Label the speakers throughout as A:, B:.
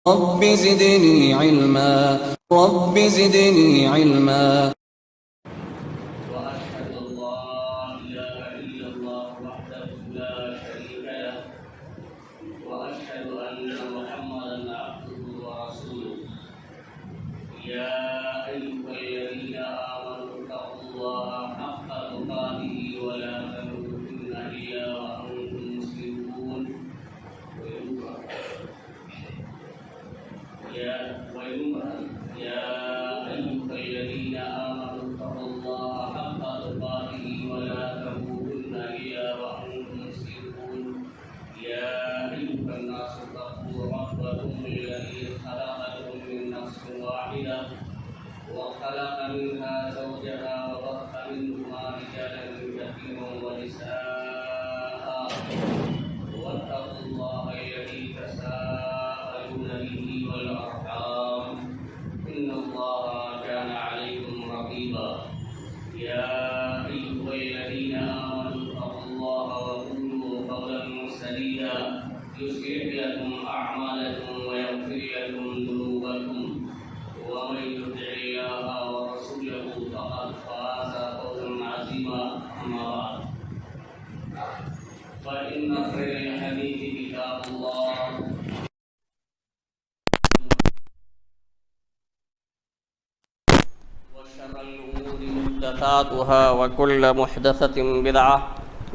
A: رب زدني علما رب زدني علما.
B: وأشهد أن لا إله إلا الله وحده لا شريك له وأشهد أن محمدا عبده ورسوله. يا أيها الذين آمنوا اتقوا الله حق تقاته ولا تموتن إلا وأنتم مسلمون. يا أيها الذين آمنوا اتقوا الله حق تقاته ولا تموتن إلا وأنتم مسلمون. يا أيها الناس اتقوا ربكم الذي خلقكم من نفس واحدة وخلق منها زوجها وبث منهما رجالا كثيرا ونساء واتقوا الله الذي تساءلون به والأرحام إن الله كان عليكم رقيبا. يا أيها الذين آمنوا اتقوا الله وقولوا قولا سديدا يصلح لكم أعمالكم ويغفر لكم ذنوبكم ومن يطع الله ورسوله فقد فاز فوزا عظيما. أما بعد فإن خير الحديث كتاب الله وشر الأمور محدثاتها وكل محدثة بدعة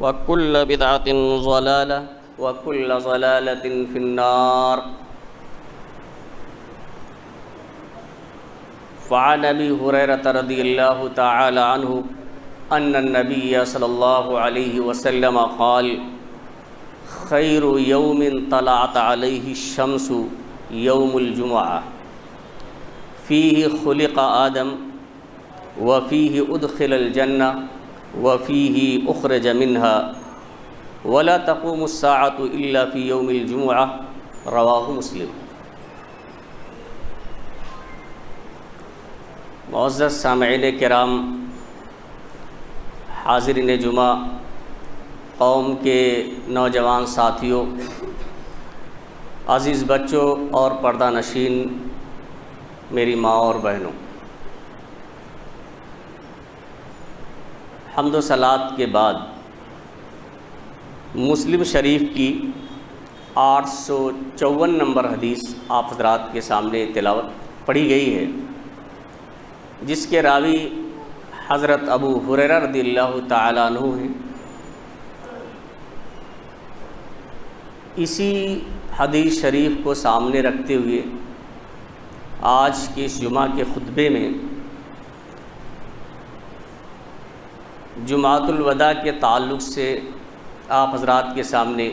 B: وكل بدعة ضلالة وكل ضلالة في النار. فعن أبي هريرة رضي الله تعالى عنه أن النبي صلى الله عليه وسلم قال: خير يوم طلعت عليه الشمس يوم الجمعة فيه خلق آدم وفيه أدخل الجنة وفيه أخرج منها ولا تقوم الساعة إلا في يوم الجمعة. رواه مسلم. معزز سامعین کرام، حاضرین جمعہ، قوم کے نوجوان ساتھیوں، عزیز بچوں اور پردہ نشین میری ماں اور بہنوں، حمد و صلات کے بعد مسلم شریف کی 854 نمبر حدیث آپ حضرات کے سامنے تلاوت پڑھی گئی ہے، جس کے راوی حضرت ابو ہریرہ رضی اللہ تعالیٰ عنہ ہیں۔ اسی حدیث شریف کو سامنے رکھتے ہوئے آج کے اس جمعہ کے خطبے میں جمعۃ الوداع کے تعلق سے آپ حضرات کے سامنے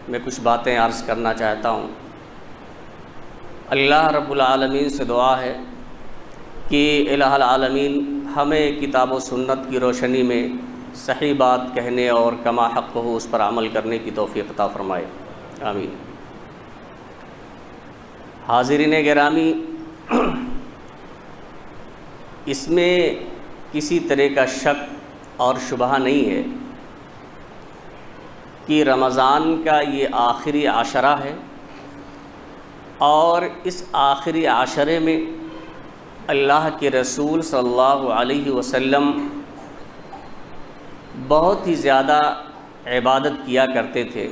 B: میں کچھ باتیں عرض کرنا چاہتا ہوں۔ اللہ رب العالمین سے دعا ہے کہ الہ العالمین ہمیں کتاب و سنت کی روشنی میں صحیح بات کہنے اور کما حق ہو اس پر عمل کرنے کی توفیق عطا فرمائے، آمین۔ حاضرین گرامی، اس میں کسی طرح کا شک اور شبہ نہیں ہے کہ رمضان کا یہ آخری عشرہ ہے، اور اس آخری عشرے میں اللہ کے رسول صلی اللہ علیہ وسلم بہت ہی زیادہ عبادت کیا کرتے تھے،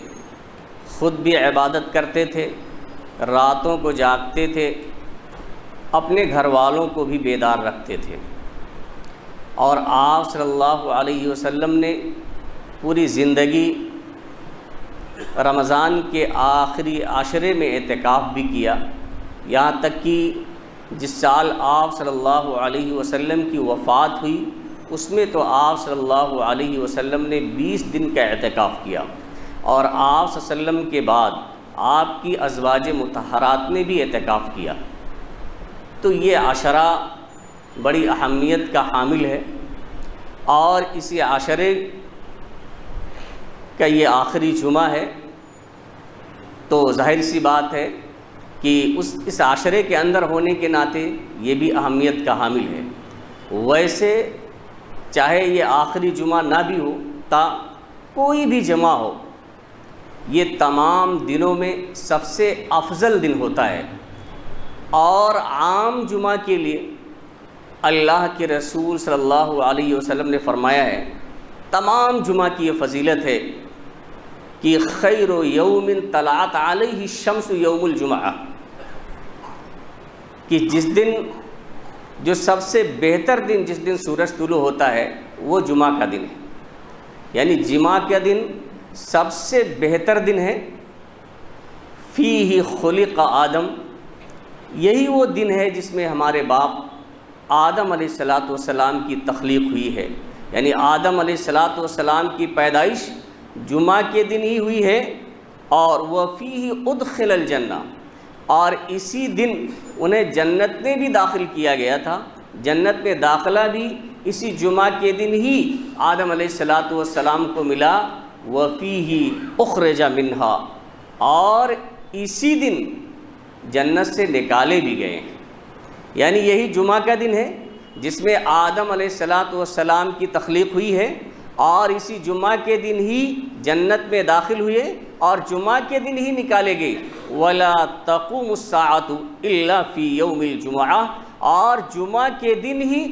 B: خود بھی عبادت کرتے تھے، راتوں کو جاگتے تھے، اپنے گھر والوں کو بھی بیدار رکھتے تھے، اور آپ صلی اللہ علیہ وسلم نے پوری زندگی رمضان کے آخری عشرے میں اعتکاف بھی کیا، یہاں تک کہ جس سال آپ صلی اللہ علیہ وسلم کی وفات ہوئی اس میں تو آپ صلی اللہ علیہ وسلم نے 20 دن کا اعتکاف کیا، اور آپ صلی اللہ علیہ وسلم کے بعد آپ کی ازواج مطہرات نے بھی اعتکاف کیا۔ تو یہ عشرہ بڑی اہمیت کا حامل ہے، اور اسی عشرے کا یہ آخری جمعہ ہے، تو ظاہر سی بات ہے کہ اس عشرے کے اندر ہونے کے ناطے یہ بھی اہمیت کا حامل ہے۔ ویسے چاہے یہ آخری جمعہ نہ بھی ہو، تا کوئی بھی جمعہ ہو، یہ تمام دنوں میں سب سے افضل دن ہوتا ہے، اور عام جمعہ کے لیے اللہ کے رسول صلی اللہ علیہ وسلم نے فرمایا ہے، تمام جمعہ کی یہ فضیلت ہے کہ خیر یوم طلعت علیہ الشمس یوم الجمعہ، کہ جس دن، جو سب سے بہتر دن جس دن سورج طلوع ہوتا ہے وہ جمعہ کا دن ہے، یعنی جمعہ کا دن سب سے بہتر دن ہے۔ فیہ خلق آدم، یہی وہ دن ہے جس میں ہمارے باپ آدم علیہ السلام کی تخلیق ہوئی ہے، یعنی آدم علیہ السلام کی پیدائش جمعہ کے دن ہی ہوئی ہے، اور وفیہ ادخل الجنہ، اور اسی دن انہیں جنت میں بھی داخل کیا گیا تھا، جنت میں داخلہ بھی اسی جمعہ کے دن ہی آدم علیہ السلام کو ملا، وفیہ اخرج منہا، اور اسی دن جنت سے نکالے بھی گئے ہیں، یعنی یہی جمعہ کا دن ہے جس میں آدم علیہ السلام کی تخلیق ہوئی ہے، اور اسی جمعہ کے دن ہی جنت میں داخل ہوئے اور جمعہ کے دن ہی نکالے گئے۔ وَلَا تَقُومُ السَّاعَةُ إِلَّا فِي يَوْمِ الْجُمْعَةِ، اور جمعہ کے دن ہی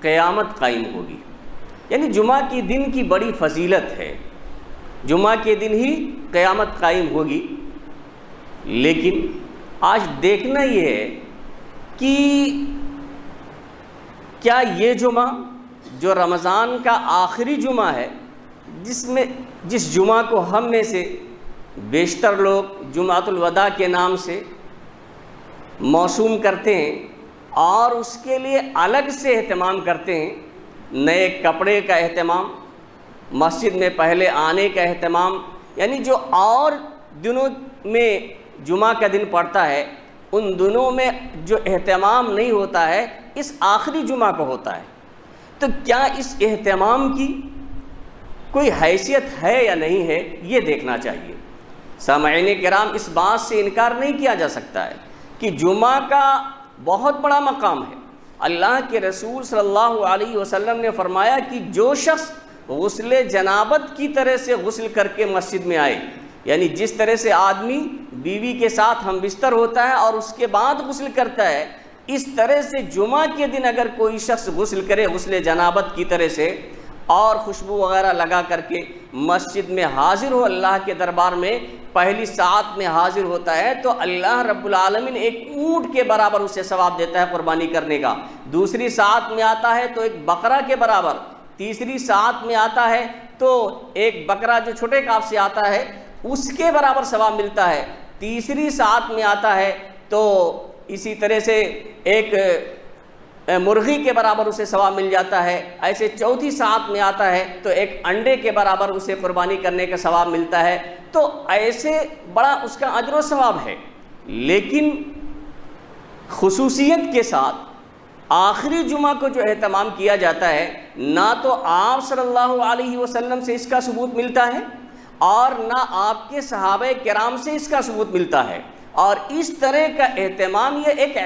B: قیامت قائم ہوگی، یعنی جمعہ کے دن کی بڑی فضیلت ہے، جمعہ کے دن ہی قیامت قائم ہوگی۔ لیکن آج دیکھنا یہ ہے کہ کیا یہ جمعہ جو رمضان کا آخری جمعہ ہے، جس جمعہ کو ہم میں سے بیشتر لوگ جمعۃ الوداع کے نام سے موسوم کرتے ہیں اور اس کے لیے الگ سے اہتمام کرتے ہیں، نئے کپڑے کا اہتمام، مسجد میں پہلے آنے کا اہتمام، یعنی جو اور دنوں میں جمعہ کا دن پڑتا ہے ان دنوں میں جو اہتمام نہیں ہوتا ہے اس آخری جمعہ کو ہوتا ہے، تو کیا اس اہتمام کی کوئی حیثیت ہے یا نہیں ہے یہ دیکھنا چاہیے۔ سامعین کرام، اس بات سے انکار نہیں کیا جا سکتا ہے کہ جمعہ کا بہت بڑا مقام ہے۔ اللہ کے رسول صلی اللہ علیہ وسلم نے فرمایا کہ جو شخص غسل جنابت کی طرح سے غسل کر کے مسجد میں آئے، یعنی جس طرح سے آدمی بیوی کے ساتھ ہم بستر ہوتا ہے اور اس کے بعد غسل کرتا ہے، اس طرح سے جمعہ کے دن اگر کوئی شخص غسل کرے غسل جنابت کی طرح سے اور خوشبو وغیرہ لگا کر کے مسجد میں حاضر ہو، اللہ کے دربار میں پہلی ساعت میں حاضر ہوتا ہے، تو اللہ رب العالمین ایک اونٹ کے برابر اسے ثواب دیتا ہے قربانی کرنے کا، دوسری ساعت میں آتا ہے تو ایک بقرہ کے برابر، تیسری ساعت میں آتا ہے تو ایک بقرہ جو چھوٹے کاف سے آتا ہے اس کے برابر ثواب ملتا ہے، تیسری ساعت میں آتا ہے تو اسی طرح سے ایک مرغی کے برابر اسے ثواب مل جاتا ہے، ایسے چوتھی ساعت میں آتا ہے تو ایک انڈے کے برابر اسے قربانی کرنے کا ثواب ملتا ہے، تو ایسے بڑا اس کا اجر و ثواب ہے۔ لیکن خصوصیت کے ساتھ آخری جمعہ کو جو اہتمام کیا جاتا ہے، نہ تو آپ صلی اللہ علیہ وسلم سے اس کا ثبوت ملتا ہے اور نہ آپ کے صحابہ کرام سے اس کا ثبوت ملتا ہے، اور اس طرح کا اہتمام یہ ایک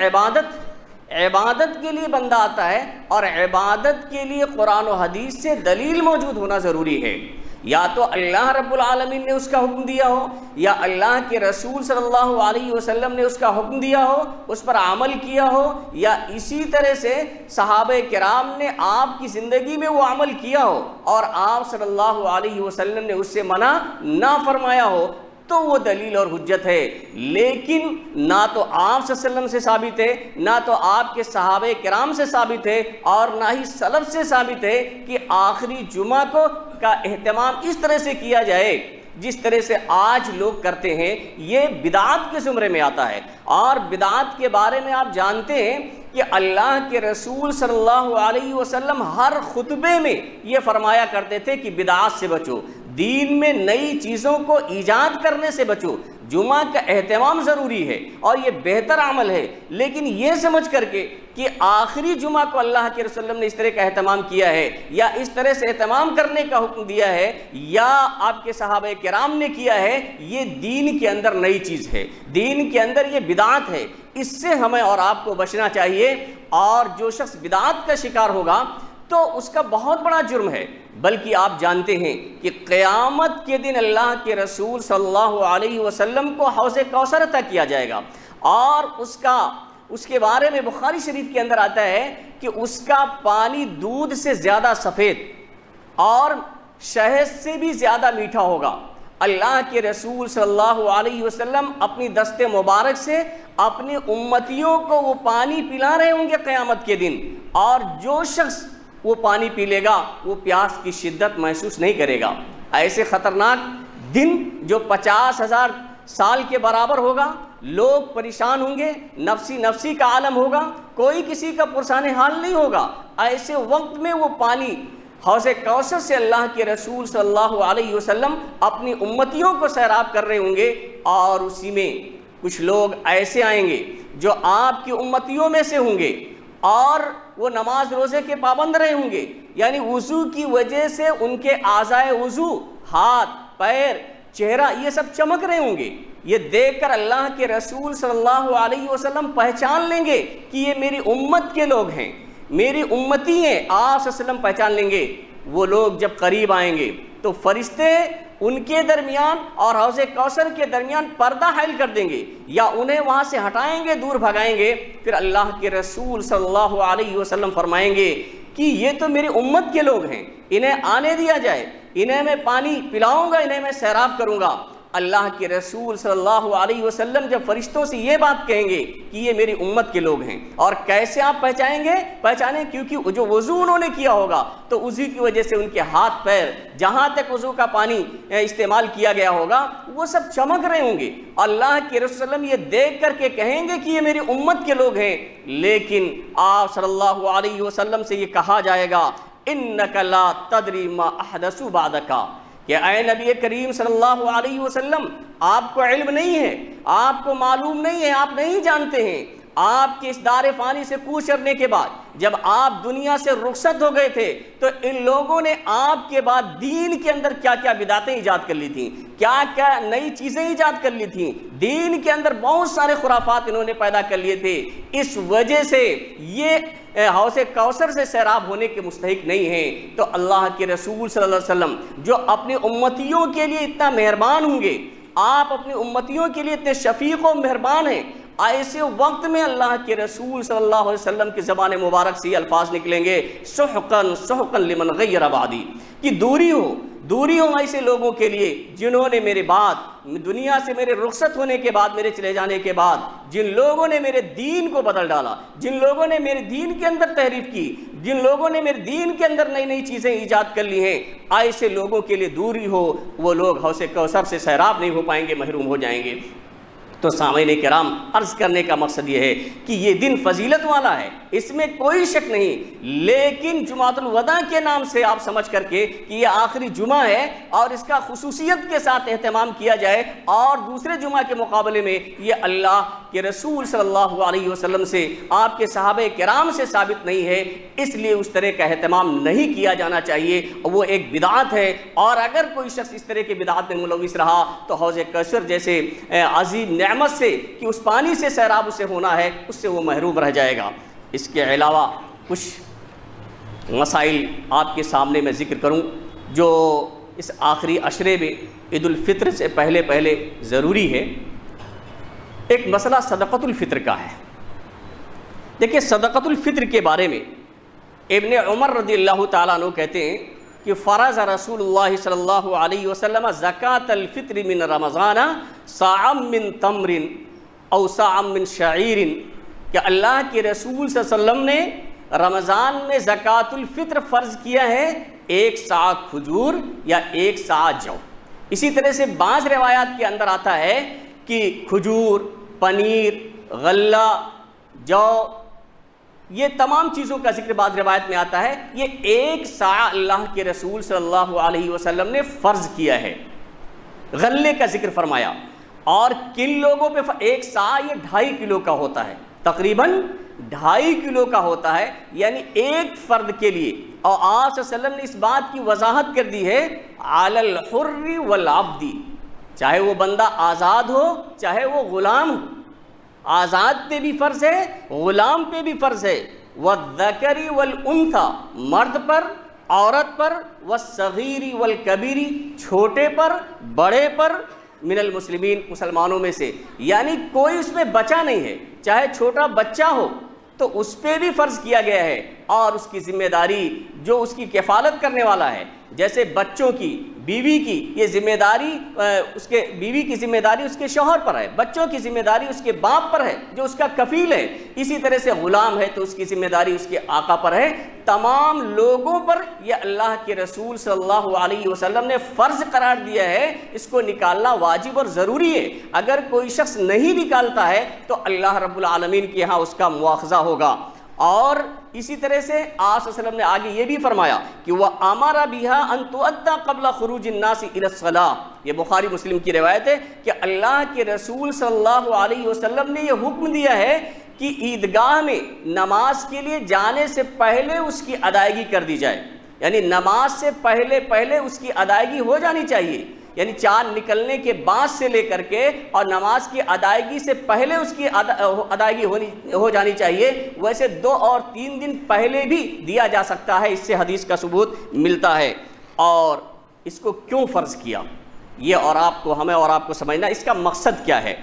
B: عبادت کے لیے بندہ آتا ہے، اور عبادت کے لیے قرآن و حدیث سے دلیل موجود ہونا ضروری ہے، یا تو اللہ رب العالمین نے اس کا حکم دیا ہو یا اللہ کے رسول صلی اللہ علیہ وسلم نے اس کا حکم دیا ہو، اس پر عمل کیا ہو، یا اسی طرح سے صحابہ کرام نے آپ کی زندگی میں وہ عمل کیا ہو اور آپ صلی اللہ علیہ وسلم نے اس سے منع نہ فرمایا ہو، تو وہ دلیل اور حجت ہے۔ لیکن نہ تو آپ صلی اللہ علیہ وسلم سے ثابت ہے، نہ تو آپ کے صحابہ کرام سے ثابت ہے، اور نہ ہی سلف سے ثابت ہے کہ آخری جمعہ کا اہتمام اس طرح سے کیا جائے جس طرح سے آج لوگ کرتے ہیں۔ یہ بدعات کے زمرے میں آتا ہے، اور بدعات کے بارے میں آپ جانتے ہیں کہ اللہ کے رسول صلی اللہ علیہ وسلم ہر خطبے میں یہ فرمایا کرتے تھے کہ بدعات سے بچو، دین میں نئی چیزوں کو ایجاد کرنے سے بچو۔ جمعہ کا اہتمام ضروری ہے اور یہ بہتر عمل ہے، لیکن یہ سمجھ کر کے کہ آخری جمعہ کو اللہ کے رسول نے اس طرح کا اہتمام کیا ہے یا اس طرح سے اہتمام کرنے کا حکم دیا ہے یا آپ کے صحابہ کرام نے کیا ہے، یہ دین کے اندر نئی چیز ہے، دین کے اندر یہ بدعات ہے، اس سے ہمیں اور آپ کو بچنا چاہیے۔ اور جو شخص بدعات کا شکار ہوگا تو اس کا بہت بڑا جرم ہے، بلکہ آپ جانتے ہیں کہ قیامت کے دن اللہ کے رسول صلی اللہ علیہ وسلم کو حوض کوثر عطا کیا جائے گا، اور اس کا اس کے بارے میں بخاری شریف کے اندر آتا ہے کہ اس کا پانی دودھ سے زیادہ سفید اور شہد سے بھی زیادہ میٹھا ہوگا۔ اللہ کے رسول صلی اللہ علیہ وسلم اپنی دست مبارک سے اپنی امتیوں کو وہ پانی پلا رہے ہوں گے قیامت کے دن، اور جو شخص وہ پانی پی لے گا وہ پیاس کی شدت محسوس نہیں کرے گا۔ ایسے خطرناک دن جو 50,000 سال کے برابر ہوگا، لوگ پریشان ہوں گے، نفسی نفسی کا عالم ہوگا، کوئی کسی کا پرسان حال نہیں ہوگا۔ ایسے وقت میں وہ پانی حوض کوثر سے اللہ کے رسول صلی اللہ علیہ وسلم اپنی امتیوں کو سیراب کر رہے ہوں گے، اور اسی میں کچھ لوگ ایسے آئیں گے جو آپ کی امتیوں میں سے ہوں گے، اور وہ نماز روزے کے پابند رہے ہوں گے، یعنی وضو کی وجہ سے ان کے اعضائے وضو، ہاتھ، پیر، چہرہ، یہ سب چمک رہے ہوں گے۔ یہ دیکھ کر اللہ کے رسول صلی اللہ علیہ وسلم پہچان لیں گے کہ یہ میری امت کے لوگ ہیں، میری امتی ہیں۔ آپ صلی اللہ علیہ وسلم پہچان لیں گے۔ وہ لوگ جب قریب آئیں گے تو فرشتے ان کے درمیان اور حوض کوثر کے درمیان پردہ حائل کر دیں گے، یا انہیں وہاں سے ہٹائیں گے، دور بھگائیں گے۔ پھر اللہ کے رسول صلی اللہ علیہ وسلم فرمائیں گے کہ یہ تو میری امت کے لوگ ہیں، انہیں آنے دیا جائے، انہیں میں پانی پلاؤں گا، انہیں میں سیراب کروں گا۔ اللہ کے رسول صلی اللہ علیہ وسلم جب فرشتوں سے یہ بات کہیں گے کہ یہ میری امت کے لوگ ہیں، اور کیسے آپ پہچانیں؟ کیونکہ جو وضو انہوں نے کیا ہوگا تو وضو کی وجہ سے ان کے ہاتھ پیر، جہاں تک وضو کا پانی استعمال کیا گیا ہوگا، وہ سب چمک رہے ہوں گے۔ اللہ کے رسول صلی اللہ علیہ وسلم یہ دیکھ کر کے کہیں گے کہ یہ میری امت کے لوگ ہیں، لیکن آپ صلی اللہ علیہ وسلم سے یہ کہا جائے گا اِنَّكَ لَا تَدْرِي مَا أَحْدَثُوا بَعْدَكَ، کہ اے نبی کریم صلی اللہ علیہ وسلم، آپ کو علم نہیں ہے، آپ کو معلوم نہیں ہے، آپ نہیں جانتے ہیں۔ آپ کے اس دار فانی سے کوچ کرنے کے بعد جب آپ دنیا سے رخصت ہو گئے تھے تو ان لوگوں نے آپ کے بعد دین کے اندر کیا کیا بدعتیں ایجاد کر لی تھیں، کیا کیا نئی چیزیں ایجاد کر لی تھیں، دین کے اندر بہت سارے خرافات انہوں نے پیدا کر لیے تھے۔ اس وجہ سے یہ حوض کوثر سے سیراب ہونے کے مستحق نہیں ہیں۔ تو اللہ کے رسول صلی اللہ علیہ وسلم جو اپنی امتیوں کے لیے اتنا مہربان ہوں گے، آپ اپنی امتیوں کے لیے اتنے شفیق و مہربان ہیں، ایسے وقت میں اللہ کے رسول صلی اللہ علیہ وسلم کی زبان مبارک سے یہ الفاظ نکلیں گے سحقاً سحقاً لمن غیر بعدی، کہ دوری ہو ایسے لوگوں کے لیے جنہوں نے میرے بعد دنیا سے میرے رخصت ہونے کے بعد، میرے چلے جانے کے بعد، جن لوگوں نے میرے دین کو بدل ڈالا، جن لوگوں نے میرے دین کے اندر تحریف کی، جن لوگوں نے میرے دین کے اندر نئی نئی چیزیں ایجاد کر لی ہیں، ایسے لوگوں کے لیے دوری ہو۔ وہ لوگ حوض کوثر سے سیراب نہیں ہو پائیں گے، محروم ہو جائیں گے۔ تو سامعین کرام، عرض کرنے کا مقصد یہ ہے کہ یہ دن فضیلت والا ہے، اس میں کوئی شک نہیں، لیکن جمعۃ الوداع کے نام سے آپ سمجھ کر کے کہ یہ آخری جمعہ ہے اور اس کا خصوصیت کے ساتھ اہتمام کیا جائے، اور دوسرے جمعہ کے مقابلے میں یہ اللہ کے رسول صلی اللہ علیہ وسلم سے، آپ کے صحابہ کرام سے ثابت نہیں ہے، اس لیے اس طرح کا اہتمام نہیں کیا جانا چاہیے، وہ ایک بدعت ہے۔ اور اگر کوئی شخص اس طرح کی بدعت میں ملوث رہا تو حوض کوثر جیسے عظیم نعمت سے کہ اس پانی سے سیراب اسے ہونا ہے، اس سے وہ محروم رہ جائے گا۔ اس کے علاوہ کچھ مسائل آپ کے سامنے میں ذکر کروں جو اس آخری عشرے میں عید الفطر سے پہلے ضروری ہے۔ ایک مسئلہ صدقۃ الفطر کا ہے۔ دیکھیں، صدقۃ الفطر کے بارے میں ابن عمر رضی اللہ تعالیٰ عنہ کہتے ہیں کہ فرض رسول اللہ صلی اللہ علیہ وسلم زکاۃ الفطر من رمضان صاعا من تمر او صاعا من شعیر، کہ اللہ کے رسول صلی اللہ علیہ وسلم نے رمضان میں زکاۃ الفطر فرض کیا ہے 1 صاع کھجور یا 1 صاع جو۔ اسی طرح سے بعض روایات کے اندر آتا ہے کہ کھجور، پنیر، غلہ، جو، یہ تمام چیزوں کا ذکر بعض روایت میں آتا ہے۔ یہ 1 صاع اللہ کے رسول صلی اللہ علیہ وسلم نے فرض کیا ہے، غلے کا ذکر فرمایا۔ اور کن لوگوں پہ 1 صاع یہ 2.5 کلو کا ہوتا ہے، تقریباً 2.5 کلو کا ہوتا ہے، یعنی ایک فرد کے لیے۔ اور آپ صلی اللہ علیہ وسلم نے اس بات کی وضاحت کر دی ہے علی الحر والعبد، چاہے وہ بندہ آزاد ہو چاہے وہ غلام ہو، آزاد پہ بھی فرض ہے، غلام پہ بھی فرض ہے، والذکر والانثی، مرد پر عورت پر، والصغیر والکبیر، چھوٹے پر بڑے پر، من المسلمین، مسلمانوں میں سے، یعنی کوئی اس میں بچا نہیں ہے، چاہے چھوٹا بچہ ہو تو اس پہ بھی فرض کیا گیا ہے، اور اس کی ذمہ داری جو اس کی کفالت کرنے والا ہے، جیسے بچوں کی، بیوی کی، یہ ذمہ داری اس کے بیوی کی ذمہ داری اس کے شوہر پر ہے، بچوں کی ذمہ داری اس کے باپ پر ہے جو اس کا کفیل ہے، اسی طرح سے غلام ہے تو اس کی ذمہ داری اس کے آقا پر ہے، تمام لوگوں پر یہ اللہ کے رسول صلی اللہ علیہ وسلم نے فرض قرار دیا ہے، اس کو نکالنا واجب اور ضروری ہے، اگر کوئی شخص نہیں نکالتا ہے تو اللہ رب العالمین کے ہاں اس کا مواخذہ ہوگا۔ اور اسی طرح سے آپ صلی اللہ علیہ وسلم نے آگے یہ بھی فرمایا کہ وَأَمَرَ بِهَا أَن تُؤَدَّى قَبْلَ خُرُوجِ النَّاسِ إِلَى الصَّلَاةِ، یہ بخاری مسلم کی روایت ہے کہ اللہ کے رسول صلی اللہ علیہ وسلم نے یہ حکم دیا ہے کہ عیدگاہ میں نماز کے لیے جانے سے پہلے اس کی ادائیگی کر دی جائے، یعنی نماز سے پہلے اس کی ادائیگی ہو جانی چاہیے، یعنی چاند نکلنے کے بعد سے لے کر کے اور نماز کی ادائیگی سے پہلے اس کی ادائیگی ہو جانی چاہیے، ویسے 2 اور 3 دن پہلے بھی دیا جا سکتا ہے، اس سے حدیث کا ثبوت ملتا ہے۔ اور اس کو کیوں فرض کیا، یہ اور آپ کو، ہمیں اور آپ کو سمجھنا اس کا مقصد کیا ہے۔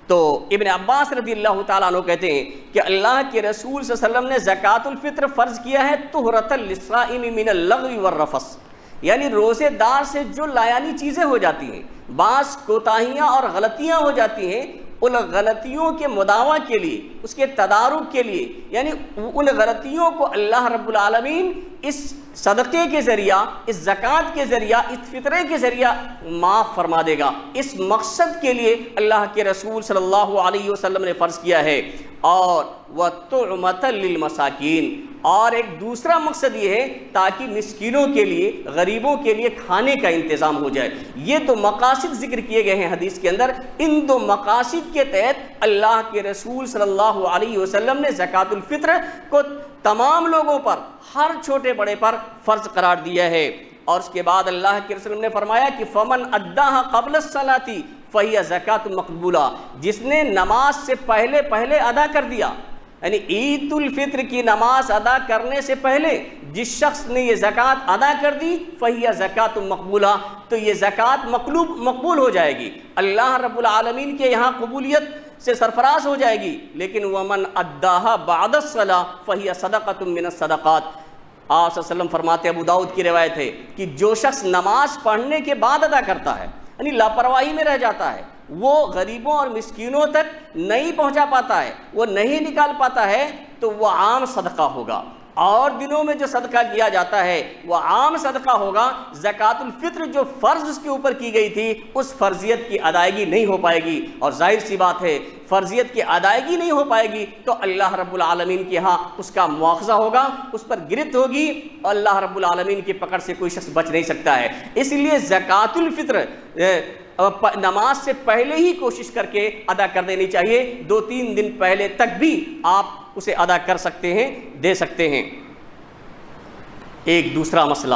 B: تو ابن عباس رضی اللہ تعالیٰ عنہ کہتے ہیں کہ اللہ کے رسول صلی اللہ علیہ وسلم نے زکوٰۃ الفطر فرض کیا ہے طہرۃ للصائم من اللغو والرفث، یعنی روزے دار سے جو لایانی چیزیں ہو جاتی ہیں، بعض کوتاہیاں اور غلطیاں ہو جاتی ہیں، ان غلطیوں کے مداوع کے لیے، اس کے تدارک کے لیے، یعنی ان غلطیوں کو اللہ رب العالمین اس صدقے کے ذریعہ، اس زکوٰۃ کے ذریعہ، اس فطرے کے ذریعہ معاف فرما دے گا، اس مقصد کے لیے اللہ کے رسول صلی اللہ علیہ وسلم نے فرض کیا ہے۔ اور وَطُعْمَةً لِّلْمَسَاكِينِ، اور ایک دوسرا مقصد یہ ہے تاکہ مسکینوں کے لیے، غریبوں کے لیے کھانے کا انتظام ہو جائے۔ یہ تو مقاصد ذکر کیے گئے ہیں حدیث کے اندر، ان 2 مقاصد کے تحت اللہ کے رسول صلی اللہ علیہ وسلم نے زکوٰۃ الفطر کو تمام لوگوں پر، ہر چھوٹے بڑے پر فرض قرار دیا ہے۔ اور اس کے بعد اللہ کے رسول نے فرمایا کہ فمن اداها قبل الصلاۃ فہی زکوٰۃ مقبولہ، جس نے نماز سے پہلے ادا کر دیا، یعنی عید الفطر کی نماز ادا کرنے سے پہلے جس شخص نے یہ زکوٰۃ ادا کر دی فہی زکوٰۃ مقبولہ، تو یہ زکوٰۃ مقبول ہو جائے گی، اللہ رب العالمین کے یہاں قبولیت سے سرفراز ہو جائے گی۔ لیکن ومن اداها بعد الصلاۃ فہی صدقۃ من الصدقات، آپ صلی اللہ علیہ وسلم فرماتے، ابو داؤد کی روایت ہے کہ جو شخص نماز پڑھنے کے بعد ادا کرتا ہے، یعنی لاپرواہی میں رہ جاتا ہے، وہ غریبوں اور مسکینوں تک نہیں پہنچا پاتا ہے، وہ نہیں نکال پاتا ہے، تو وہ عام صدقہ ہوگا۔ اور دنوں میں جو صدقہ کیا جاتا ہے وہ عام صدقہ ہوگا۔ زکوٰۃ الفطر جو فرض اس کے اوپر کی گئی تھی، اس فرضیت کی ادائیگی نہیں ہو پائے گی، اور ظاہر سی بات ہے فرضیت کی ادائیگی نہیں ہو پائے گی تو اللہ رب العالمین کے ہاں اس کا مواخذہ ہوگا، اس پر گرفت ہوگی، اور اللہ رب العالمین کی پکڑ سے کوئی شخص بچ نہیں سکتا ہے۔ اس لیے زکوٰۃ الفطر نماز سے پہلے ہی کوشش کر کے ادا کر دینی چاہیے، 2-3 دن پہلے تک بھی آپ اسے ادا کر سکتے ہیں، دے سکتے ہیں۔ ایک دوسرا مسئلہ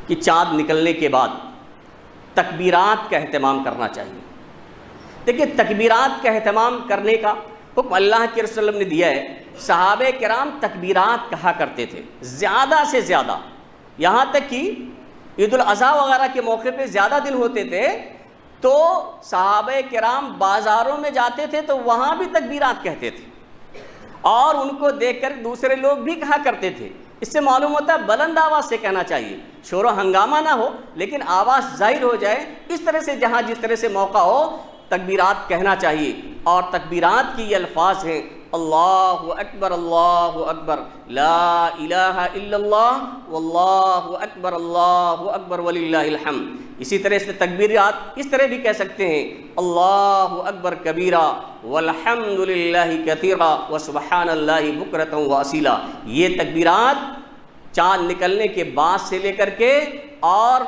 B: کہ چاند نکلنے کے بعد تکبیرات کا اہتمام کرنا چاہیے۔ دیکھیے، تکبیرات کا اہتمام کرنے کا حکم اللہ کے رسول نے دیا ہے۔ صحابہ کرام تکبیرات کہا کرتے تھے زیادہ سے زیادہ، یہاں تک کہ عید الاضحیٰ وغیرہ کے موقع پہ زیادہ دن ہوتے تھے تو صحابہ کرام بازاروں میں جاتے تھے تو وہاں بھی تکبیرات کہتے تھے، اور ان کو دیکھ کر دوسرے لوگ بھی کہا کرتے تھے۔ اس سے معلوم ہوتا ہے بلند آواز سے کہنا چاہیے، شور و ہنگامہ نہ ہو لیکن آواز ظاہر ہو جائے، اس طرح سے جہاں جس طرح سے موقع ہو تکبیرات کہنا چاہیے۔ اور تکبیرات کی یہ الفاظ ہیں: اللہ اکبر لا الہ الا اللہ واللہ اکبر وللہ الحمد۔ اسی طرح سے تکبیرات اس طرح بھی کہہ سکتے ہیں: اللہ اکبر کبیرہ والحمد للہ کثیرہ وسبحان اللہ بکرۃ واصیلا۔ یہ تکبیرات چاند نکلنے کے بعد سے لے کر کے اور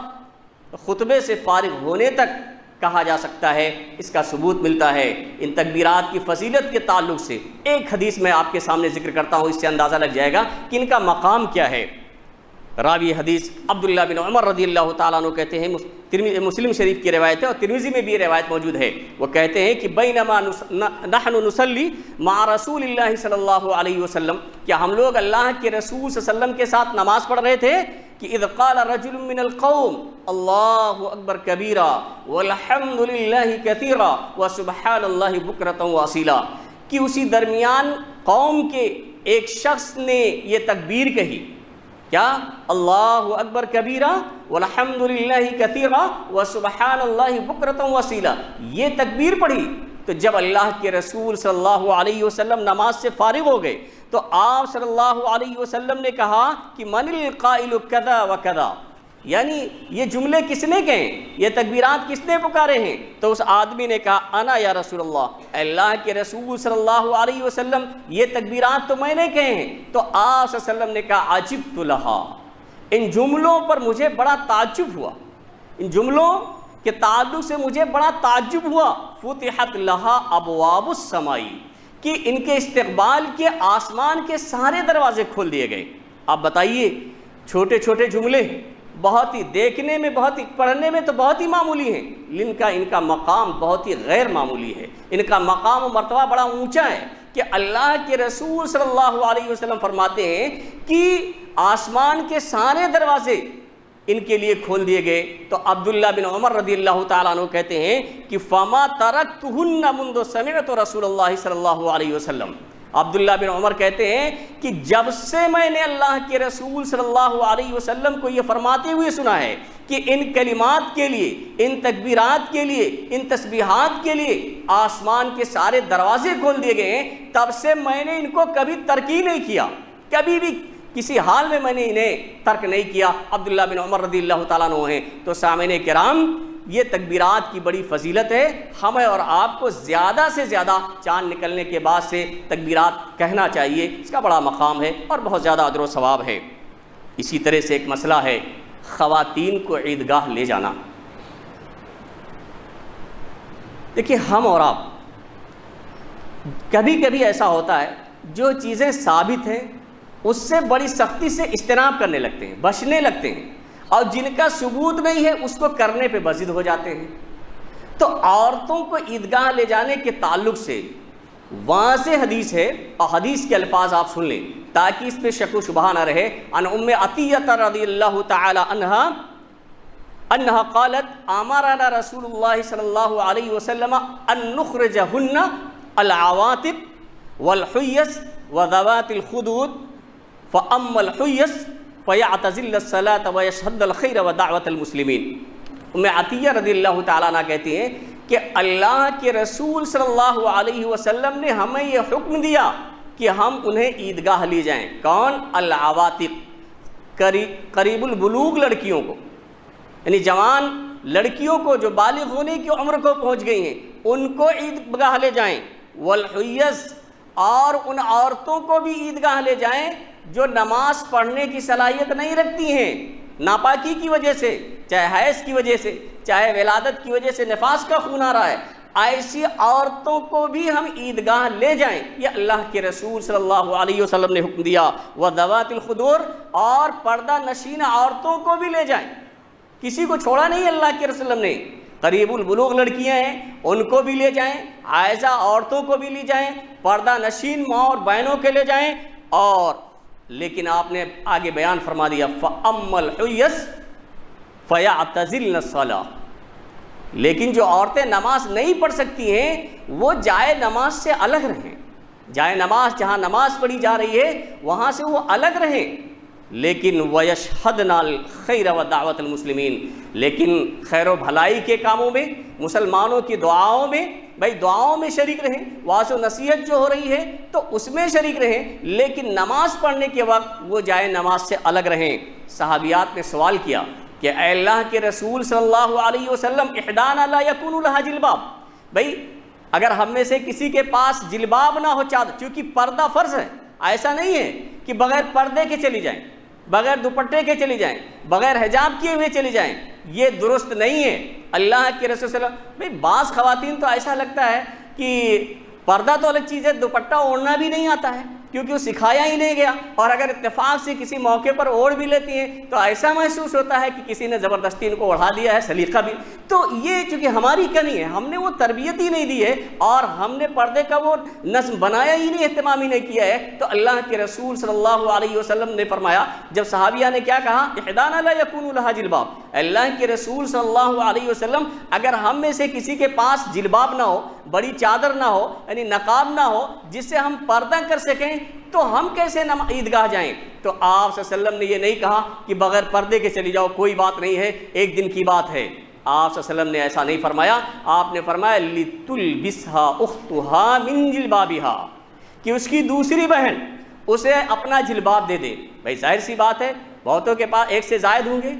B: خطبے سے فارغ ہونے تک کہا جا سکتا ہے، اس کا ثبوت ملتا ہے۔ ان تکبیرات کی فضیلت کے تعلق سے ایک حدیث میں آپ کے سامنے ذکر کرتا ہوں، اس سے اندازہ لگ جائے گا کہ ان کا مقام کیا ہے۔ راوی حدیث عبداللہ بن عمر رضی اللہ تعالیٰ عنہ کہتے ہیں، مسلم شریف کی روایت ہے اور ترمذی میں بھی یہ روایت موجود ہے. وہ کہتے ہیں کہ بینما نحن نصلی مع رسول اللہ صلی اللہ علیہ وسلم، کیا ہم لوگ اللہ کے رسول صلی اللہ علیہ وسلم کے ساتھ نماز پڑھ رہے تھے کہ اذ قال رجل من القوم اللہ اکبر کبیرا والحمد للہ کثیرا وسبحان اللہ بکرۃ واصیلا، کہ اسی درمیان قوم کے ایک شخص نے یہ تکبیر کہی، کیا؟ اللہ اکبر کبیرہ والحمد للہ کثیرہ وسبحان اللہ بکرۃ واصیلا، یہ تکبیر پڑھی. تو جب اللہ کے رسول صلی اللہ علیہ وسلم نماز سے فارغ ہو گئے تو آپ صلی اللہ علیہ وسلم نے کہا کہ من القائل کذا وکذا، یعنی یہ جملے کس نے کہے، یہ تکبیرات کس نے پکارے ہیں؟ تو اس آدمی نے کہا انا یا رسول اللہ، اللہ کے رسول صلی اللہ علیہ وسلم یہ تکبیرات تو میں نے کہے ہیں. تو آپ صلی اللہ علیہ وسلم نے کہا عجبت لہا، ان جملوں پر مجھے بڑا تعجب ہوا، ان جملوں کے تعلق سے مجھے بڑا تعجب ہوا. فتحت لہا ابواب السماء، کہ ان کے استقبال کے آسمان کے سارے دروازے کھول دیے گئے. آپ بتائیے، چھوٹے چھوٹے جملے بہت ہی دیکھنے میں، بہت ہی پڑھنے میں تو بہت ہی معمولی ہیں، لیکن ان کا مقام بہت ہی غیر معمولی ہے. ان کا مقام و مرتبہ بڑا اونچا ہے کہ اللہ کے رسول صلی اللہ علیہ وسلم فرماتے ہیں کہ آسمان کے سارے دروازے ان کے لیے کھول دیے گئے. تو عبداللہ بن عمر رضی اللہ تعالیٰ عنہ کہتے ہیں کہ فما ترکتہن منذ سمعت رسول اللہ صلی اللہ علیہ وسلم، عبداللہ بن عمر کہتے ہیں کہ جب سے میں نے اللہ کے رسول صلی اللہ علیہ وسلم کو یہ فرماتے ہوئے سنا ہے کہ ان کلمات کے لیے، ان تکبیرات کے لیے، ان تسبیحات کے لیے آسمان کے سارے دروازے کھول دیے گئے ہیں، تب سے میں نے ان کو کبھی ترک ہی نہیں کیا، کبھی بھی کسی حال میں نے انہیں ترک نہیں کیا. عبداللہ بن عمر رضی اللہ تعالیٰ عنہ ہیں. تو سامعین کرام، یہ تکبیرات کی بڑی فضیلت ہے. ہمیں اور آپ کو زیادہ سے زیادہ چاند نکلنے کے بعد سے تکبیرات کہنا چاہیے، اس کا بڑا مقام ہے اور بہت زیادہ اجر و ثواب ہے. اسی طرح سے ایک مسئلہ ہے خواتین کو عیدگاہ لے جانا. دیکھیے، ہم اور آپ کبھی کبھی ایسا ہوتا ہے جو چیزیں ثابت ہیں اس سے بڑی سختی سے اجتناب کرنے لگتے ہیں، بچنے لگتے ہیں، اور جن کا ثبوت نہیں ہے اس کو کرنے پہ بضد ہو جاتے ہیں. تو عورتوں کو عیدگاہ لے جانے کے تعلق سے واضح حدیث ہے، اور حدیث کے الفاظ آپ سن لیں تاکہ اس پہ شک و شبہ نہ رہے. عن ام عطیہ رضی اللہ تعالی عنہا قالت امرنا رسول اللہ صلی اللہ علیہ وسلم ان نخرجہن العواتق والحیس وذوات الخدود فَأَمَّا الْحُيَّسْ فَيَعْتَزِلَّ الصَّلَاةَ وَيَشْهَدَّ الْخَيْرَ وَدَعْوَةَ الْمُسْلِمِينَ. ام عطیہ رضی اللہ تعالیٰ عنہ کہتی ہیں کہ اللہ کے رسول صلی اللہ علیہ وسلم نے ہمیں یہ حکم دیا کہ ہم انہیں عیدگاہ لے جائیں. کون؟ العواتق، قریب البلوغ لڑکیوں کو، یعنی جوان لڑکیوں کو جو بالغ ہونے کی عمر کو پہنچ گئی ہیں، ان کو عیدگاہ لے جائیں. والحیس، اور ان عورتوں کو بھی عیدگاہ لے جائیں جو نماز پڑھنے کی صلاحیت نہیں رکھتی ہیں، ناپاکی کی وجہ سے، چاہے حیض کی وجہ سے، چاہے ولادت کی وجہ سے نفاس کا خون آ رہا ہے، ایسی عورتوں کو بھی ہم عیدگاہ لے جائیں. یہ اللہ کے رسول صلی اللہ علیہ وسلم نے حکم دیا. وذوات الخدور، اور پردہ نشین عورتوں کو بھی لے جائیں، کسی کو چھوڑا نہیں اللہ کے رسول نے. قریب البلوغ لڑکیاں ہیں ان کو بھی لے جائیں، عائزہ عورتوں کو بھی لے جائیں، پردہ نشین ماں اور بہنوں کے لے جائیں. اور لیکن آپ نے آگے بیان فرما دیا فَأَمَّا الْحُيَّسْ فَيَعْتَزِلْنَ الصَّلَاةَ، لیکن جو عورتیں نماز نہیں پڑھ سکتی ہیں وہ جائے نماز سے الگ رہیں، جائے نماز جہاں نماز پڑھی جا رہی ہے وہاں سے وہ الگ رہیں. لیکن وَيَشْهَدْنَ الْخَيْرَ وَدَعْوَةَ الْمُسْلِمِينَ، لیکن خیر و بھلائی کے کاموں میں، مسلمانوں کی دعاؤں میں، بھائی دعاؤں میں شریک رہیں، واعظ و نصیحت جو ہو رہی ہے تو اس میں شریک رہیں، لیکن نماز پڑھنے کے وقت وہ جائے نماز سے الگ رہیں. صحابیات نے سوال کیا کہ اے اللہ کے رسول صلی اللہ علیہ وسلم احدانا لا یکون لہا جلباب، بھائی اگر ہم میں سے کسی کے پاس جلباب نہ ہو، چادر، چونکہ پردہ فرض ہے، ایسا نہیں ہے کہ بغیر پردے کے چلی جائیں، بغیر دوپٹے کے چلی جائیں، بغیر حجاب کیے ہوئے چلی جائیں، یہ درست نہیں ہے. اللہ کے رسول صلی اللہ علیہ وسلم، بھئی بعض خواتین تو ایسا لگتا ہے کہ پردہ تو الگ چیز ہے، دوپٹہ اوڑھنا بھی نہیں آتا ہے، کیونکہ وہ سکھایا ہی نہیں گیا، اور اگر اتفاق سے کسی موقع پر اوڑھ بھی لیتی ہیں تو ایسا محسوس ہوتا ہے کہ کسی نے زبردستی ان کو اڑھا دیا ہے، سلیقہ بھی۔ تو یہ چونکہ ہماری کمی ہے، ہم نے وہ تربیت ہی نہیں دی ہے اور ہم نے پردے کا وہ نظم بنایا ہی نہیں، اہتمام ہی نہیں کیا ہے، تو اللہ کے رسول صلی اللہ علیہ وسلم نے فرمایا، جب صحابیہ نے کیا کہا، احدانا لا یکون لها جلباب، اللہ کے رسول صلی اللہ علیہ وسلم اگر ہم میں سے کسی کے پاس جلباب نہ ہو، بڑی چادر نہ ہو، یعنی نقاب نہ ہو جس سے ہم پردہ کر سکیں، تو ہم کیسے عیدگاہ جائیں؟ تو آپ صلی اللہ علیہ وسلم نے یہ نہیں کہا کہ بغیر پردے کے چلی جاؤ، کوئی بات نہیں ہے، ایک دن کی بات ہے۔ آپ صلی اللہ علیہ وسلم نے ایسا نہیں فرمایا، آپ نے فرمایا لِتُلْبِسْهَا أُخْتُهَا مِنْ جِلْبَابِهَا، کہ اس کی دوسری بہن اسے اپنا جلباب دے دے۔ بھائی ظاہر سی بات ہے، بہتوں کے پاس ایک سے زائد ہوں گے،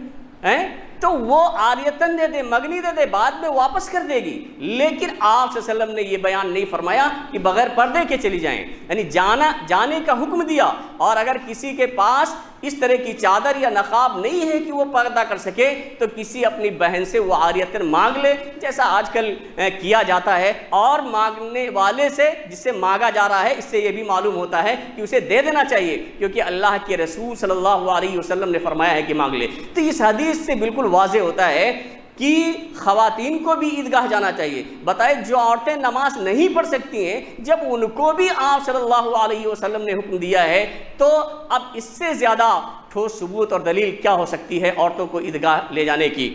B: تو وہ عاریتاً دے دے، مگنی دے دے، بعد میں واپس کر دے گی، لیکن آپ صلی اللہ علیہ وسلم نے یہ بیان نہیں فرمایا کہ بغیر پردے کے چلی جائیں، یعنی جانے کا حکم دیا۔ اور اگر کسی کے پاس اس طرح کی چادر یا نقاب نہیں ہے کہ وہ پردہ کر سکے، تو کسی اپنی بہن سے وہ عاریتاً مانگ لے، جیسا آج کل کیا جاتا ہے، اور مانگنے والے سے، جس سے مانگا جا رہا ہے، اس سے یہ بھی معلوم ہوتا ہے کہ اسے دے دینا چاہیے، کیونکہ اللہ کے رسول صلی اللہ علیہ وسلم نے فرمایا ہے کہ مانگ لے۔ تو اس حدیث سے بالکل واضح ہوتا ہے کہ خواتین کو بھی عیدگاہ جانا چاہیے۔ بتائے جو عورتیں نماز نہیں پڑھ سکتی ہیں، جب ان کو بھی آپ صلی اللہ علیہ وسلم نے حکم دیا ہے، تو اب اس سے زیادہ ٹھوس ثبوت اور دلیل کیا ہو سکتی ہے عورتوں کو عیدگاہ لے جانے کی۔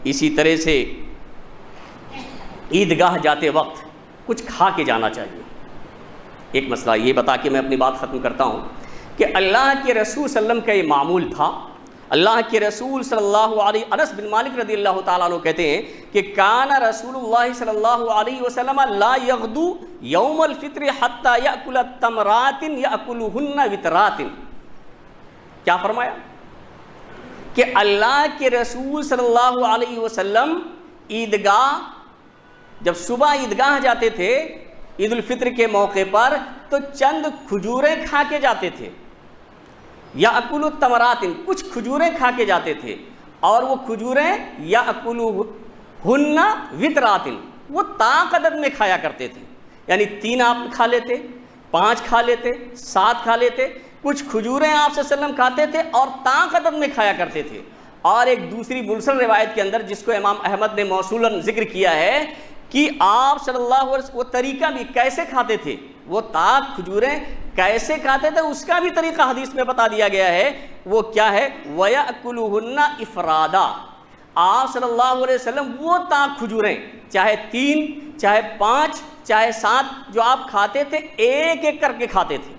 B: اسی طرح سے عیدگاہ جاتے وقت کچھ کھا کے جانا چاہیے۔ ایک مسئلہ یہ بتا کے میں اپنی بات ختم کرتا ہوں کہ اللہ کے رسول صلی اللہ علیہ وسلم کا یہ معمول تھا۔ اللہ کے رسول صلی اللہ علیہ، انس بن مالک رضی اللہ تعالیٰ عنہ کہتے ہیں کہ کان رسول اللہ صلی اللہ علیہ وسلم لا یغدو یوم الفطر حتی یأکل تمرات یأکلہن وترات۔ کیا فرمایا کہ اللہ کے رسول صلی اللہ علیہ وسلم عیدگاہ، جب صبح عیدگاہ جاتے تھے عید الفطر کے موقع پر، تو چند کھجوریں کھا کے جاتے تھے، یا اکلو تمرات، کچھ کھجوریں کھا کے جاتے تھے، اور وہ کھجوریں یا اکلو ہن وترات، وہ طاق عدد میں کھایا کرتے تھے، یعنی 3 آپ کھا لیتے، 5 کھا لیتے، 7 کھا لیتے، کچھ کھجوریں آپ صلی اللہ علیہ وسلم کھاتے تھے اور طاق عدد میں کھایا کرتے تھے۔ اور ایک دوسری مرسل روایت کے اندر، جس کو امام احمد نے موصولاً ذکر کیا ہے، کہ آپ صلی اللہ علیہ وسلم وہ طریقہ بھی کیسے کھاتے تھے، وہ طاق کھجوریں کیسے کھاتے تھے، اس کا بھی طریقہ حدیث میں بتا دیا گیا ہے۔ وہ کیا ہے، وَيَأْكُلُهُنَّ اِفْرَادًا، آپ صلی اللہ علیہ وسلم وہ طاق کھجوریں، چاہے 3 چاہے 5 چاہے 7، جو آپ کھاتے تھے ایک ایک کر کے کھاتے تھے،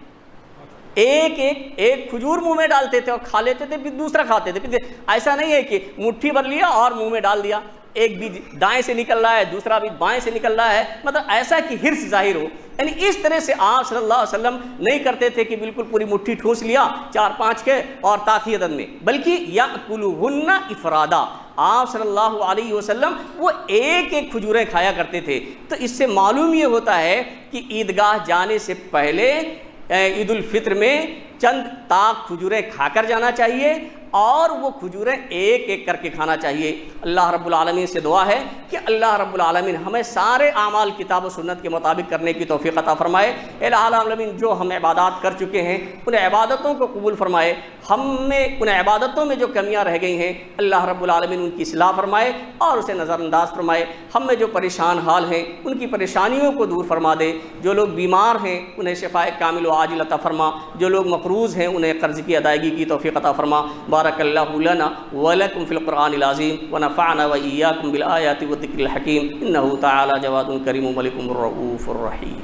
B: ایک کھجور منہ میں ڈالتے تھے اور کھا لیتے تھے، پھر دوسرا کھاتے تھے، پھر ایسا نہیں ہے کہ مٹھی بھر لیا اور منہ میں ڈال دیا، ایک بھی دائیں سے نکل رہا ہے، دوسرا بھی بائیں سے نکل رہا ہے، مطلب ایسا کہ حرص ظاہر ہو۔ یعنی اس طرح سے آپ صلی اللہ علیہ وسلم نہیں کرتے تھے کہ بالکل پوری مٹھی ٹھوس لیا 4-5 کے اور طاقی عدد میں، بلکہ یأکلہن افرادا، آپ صلی اللہ علیہ وسلم وہ ایک ایک کھجوریں کھایا کرتے تھے۔ تو اس سے معلوم یہ ہوتا ہے کہ عیدگاہ جانے سے پہلے عید الفطر میں چند طاق کھجوریں کھا کر جانا چاہیے، اور وہ کھجوریں ایک ایک کر کے کھانا چاہیے۔ اللہ رب العالمین سے دعا ہے کہ اللہ رب العالمین ہمیں سارے اعمال کتاب و سنت کے مطابق کرنے کی توفیق عطا فرمائے۔ الہ العالمین جو ہم عبادات کر چکے ہیں ان عبادتوں کو قبول فرمائے، ہم میں ان عبادتوں میں جو کمیاں رہ گئی ہیں اللہ رب العالمین ان کی اصلاح فرمائے اور اسے نظر انداز فرمائے۔ ہم میں جو پریشان حال ہیں ان کی پریشانیوں کو دور فرما دے، جو لوگ بیمار ہیں انہیں شفاء کامل و عاجل عطا فرما، جو لوگ مقروض ہیں انہیں قرض کی ادائیگی کی توفیق عطا فرما۔ بارک اللہ لنا ولکم فی القرآن العظیم ونفعنا وإیاکم بالآیات والذکر الحکیم، انہ تعالی جواد کریم ملک الرؤوف الرحیم۔